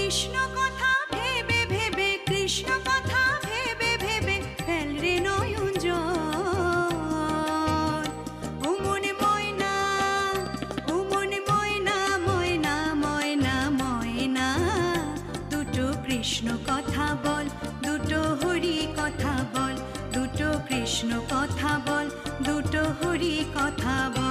কৃষ্ণ কথা ভেবে ভেবে, কৃষ্ণ কথা ভেবে ভেবে ফেল রে নয়ন জল। ও মনে ময়না, ও মনে ময়না, ময়না ময়না ময়না, দুটো কৃষ্ণ কথা বল, দুটো হরি কথা বল, দুটো কৃষ্ণ কথা বল, দুটো হরি কথা বল।